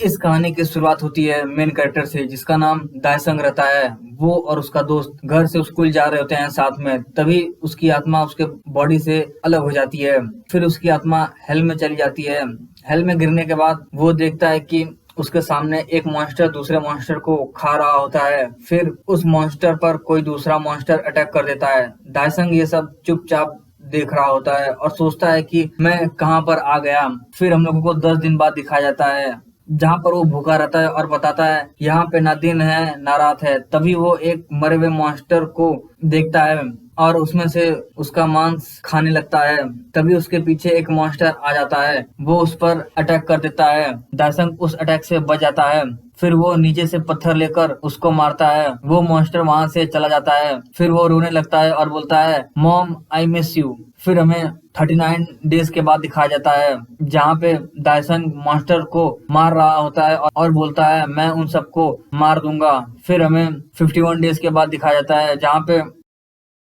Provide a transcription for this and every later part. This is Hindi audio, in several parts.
इस कहानी की शुरुआत होती है मेन कैरेक्टर से, जिसका नाम दायसंग रहता है। वो और उसका दोस्त घर से स्कूल जा रहे होते हैं साथ में, तभी उसकी आत्मा उसके बॉडी से अलग हो जाती है। फिर उसकी आत्मा हेल में चली जाती है। हेल में गिरने के बाद वो देखता है कि उसके सामने एक मॉन्स्टर दूसरे मॉन्स्टर को खा रहा होता है। फिर उस मॉन्स्टर पर कोई दूसरा मॉन्स्टर अटैक कर देता है। दायसंग ये सब चुपचाप देख रहा होता है और सोचता है कि मैं कहाँ पर आ गया। फिर हम लोगों को 10 दिन बाद दिखाया जाता है, जहाँ पर वो भूखा रहता है और बताता है यहाँ पे ना दिन है ना रात है। तभी वो एक मरे हुए मॉन्स्टर को देखता है और उसमें से उसका मांस खाने लगता है। तभी उसके पीछे एक मॉन्स्टर आ जाता है, वो उस पर अटैक कर देता है। दासंग उस अटैक से बच जाता है। फिर वो नीचे से पत्थर लेकर उसको मारता है। वो मॉन्स्टर वहां से चला जाता है। फिर वो रोने लगता है और बोलता है मॉम आई मिस यू। फिर हमें 39 डेज के बाद दिखाया जाता है, जहाँ पे दायसंग मॉन्स्टर को मार रहा होता है और बोलता है मैं उन सबको मार दूंगा। फिर हमें 51 डेज के बाद दिखाया जाता है, जहाँ पे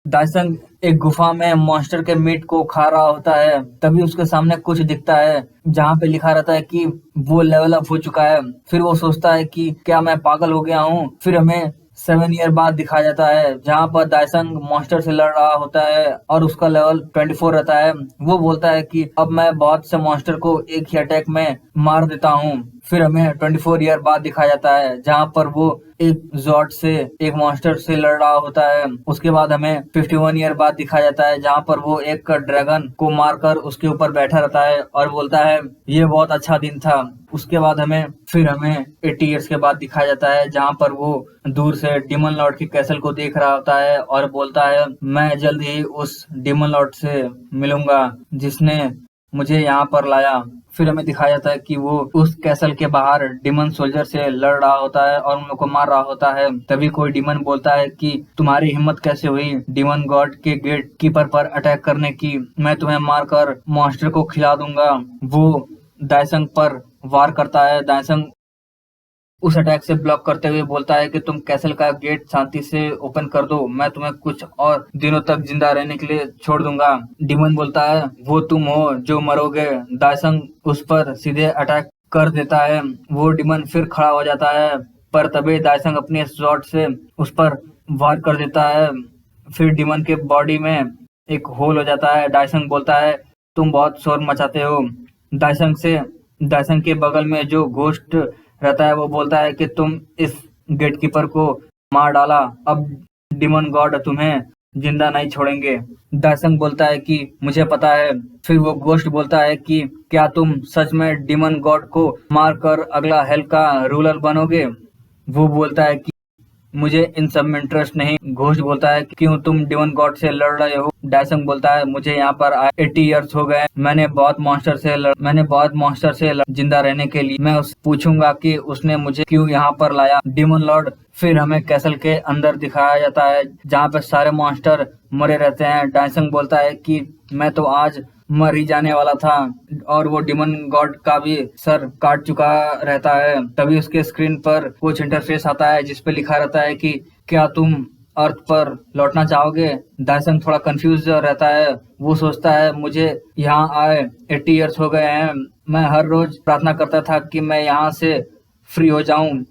दायसंग एक गुफा में मॉन्स्टर के मीट को खा रहा होता है। तभी उसके सामने कुछ दिखता है, जहाँ पे लिखा रहता है कि वो लेवल अप हो चुका है। फिर वो सोचता है कि क्या मैं पागल हो गया हूँ। फिर हमें 7 ईयर बाद दिखाया जाता है, जहाँ पर दायसंग मॉन्स्टर से लड़ रहा होता है और उसका लेवल 24 रहता है। वो बोलता है कि अब मैं बहुत से मॉन्स्टर को एक ही अटैक में मार देता हूँ। फिर हमें 24 ईयर बाद दिखाया जाता है, जहाँ पर वो एक जॉट से एक मॉन्स्टर से लड़ रहा होता है। उसके बाद हमें 51 ईयर बाद दिखाया जाता है, जहाँ पर वो एक ड्रैगन को मारकर उसके ऊपर बैठा रहता है और बोलता है ये बहुत अच्छा दिन था। उसके बाद हमें 80 ईयर्स के बाद दिखाया जाता है, जहाँ पर वो दूर से डिमन लॉर्ड के कैसल को देख रहा होता है और बोलता है मैं जल्द ही उस डिमन लॉर्ड से मिलूंगा जिसने मुझे यहाँ पर लाया। फिर हमें दिखाया जाता है कि वो उस कैसल के बाहर डिमन सोल्जर से लड़ रहा होता है और उन लोग को मार रहा होता है। तभी कोई डिमन बोलता है कि तुम्हारी हिम्मत कैसे हुई डिमन गॉड के गेट कीपर पर अटैक करने की, मैं तुम्हें मारकर मॉन्स्टर को खिला दूंगा। वो दायसंग पर वार करता है। दायसंग उस अटैक से ब्लॉक करते हुए बोलता है कि तुम कैसल का गेट शांति से ओपन कर दो, मैं तुम्हें कुछ और दिनों तक जिंदा रहने के लिए छोड़ दूंगा। डिमन बोलता है वो तुम हो जो मरोगे। दायसंग उस पर सीधे अटैक कर देता है। वो डिमन फिर खड़ा हो जाता है, पर तभी दायसंग अपने शॉट से उस पर वार कर देता है। फिर डिमन के बॉडी में एक होल हो जाता है। दायसंग बोलता है तुम बहुत शोर मचाते हो। दायसंग से दायसंग के बगल में जो घोस्ट रहता है वो बोलता है कि तुम इस गेटकीपर को मार डाला, अब डिमन गॉड तुम्हें जिंदा नहीं छोड़ेंगे। दायसंग बोलता है कि मुझे पता है। फिर वो घोस्ट बोलता है कि क्या तुम सच में डिमन गॉड को मारकर अगला हेल का रूलर बनोगे। वो बोलता है कि मुझे इन सब में इंटरेस्ट नहीं। घोस्ट बोलता है क्यों तुम डिमन गॉड से लड़ रहे हो। डायसंग बोलता है मुझे यहाँ पर 80 ईयर्स हो गए, मैंने बहुत मॉन्स्टर से जिंदा रहने के लिए मैं उससे पूछूंगा कि उसने मुझे क्यों यहाँ पर लाया डिमन लॉर्ड। फिर हमें कैसल के अंदर दिखाया जाता है, जहाँ पे सारे मॉन्स्टर मरे रहते हैं। डायसंग बोलता है कि मैं तो आज मर ही जाने वाला था, और वो डिमन गॉड का भी सर काट चुका रहता है। तभी उसके स्क्रीन पर कुछ इंटरफेस आता है जिसपे लिखा रहता है कि क्या तुम अर्थ पर लौटना चाहोगे। दायसंग थोड़ा कंफ्यूज रहता है। वो सोचता है मुझे यहाँ आए 80 ईयर्स हो गए हैं, मैं हर रोज प्रार्थना करता था कि मैं यहाँ से फ्री हो जाऊं।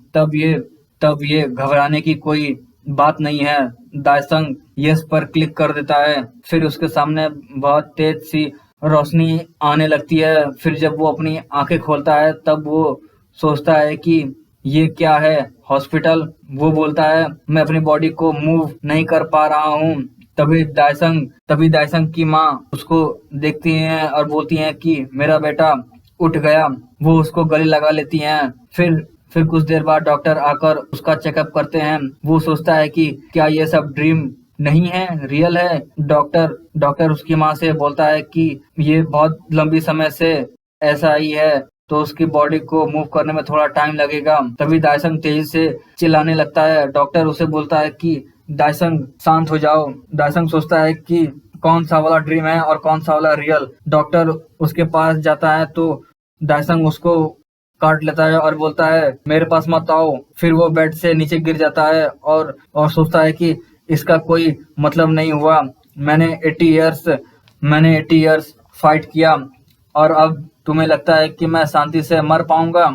तब ये घबराने की कोई बात नहीं है। दायसंग यस पर क्लिक कर देता है। फिर उसके सामने बहुत तेज सी रोशनी आने लगती है। फिर जब वो अपनी आंखें खोलता है तब वो सोचता है कि ये क्या है, हॉस्पिटल। वो बोलता है मैं अपनी बॉडी को मूव नहीं कर पा रहा हूँ। तभी दायसंग की माँ उसको देखती हैं और बोलती हैं कि मेरा बेटा उठ गया। वो उसको गले लगा लेती हैं। फिर कुछ देर बाद डॉक्टर आकर उसका चेकअप करते हैं। वो सोचता है कि क्या ये सब ड्रीम नहीं है, रियल है। डॉक्टर उसकी माँ से बोलता है कि ये बहुत लंबी समय से ऐसा ही है, तो उसकी बॉडी को मूव करने में थोड़ा टाइम लगेगा। तभी दायसंग तेजी से चिल्लाने लगता है। डॉक्टर उसे बोलता है कि दायसंग शांत हो जाओ। दायसंग सोचता है कि कौन सा वाला ड्रीम है और कौन सा वाला रियल। डॉक्टर उसके पास जाता है तो दायसंग उसको काट लेता है और बोलता है मेरे पास मत आओ। फिर वो बेड से नीचे गिर जाता है और सोचता है कि इसका कोई मतलब नहीं हुआ। मैंने 80 इयर्स फाइट किया और अब तुम्हें लगता है कि मैं शांति से मर पाऊंगा।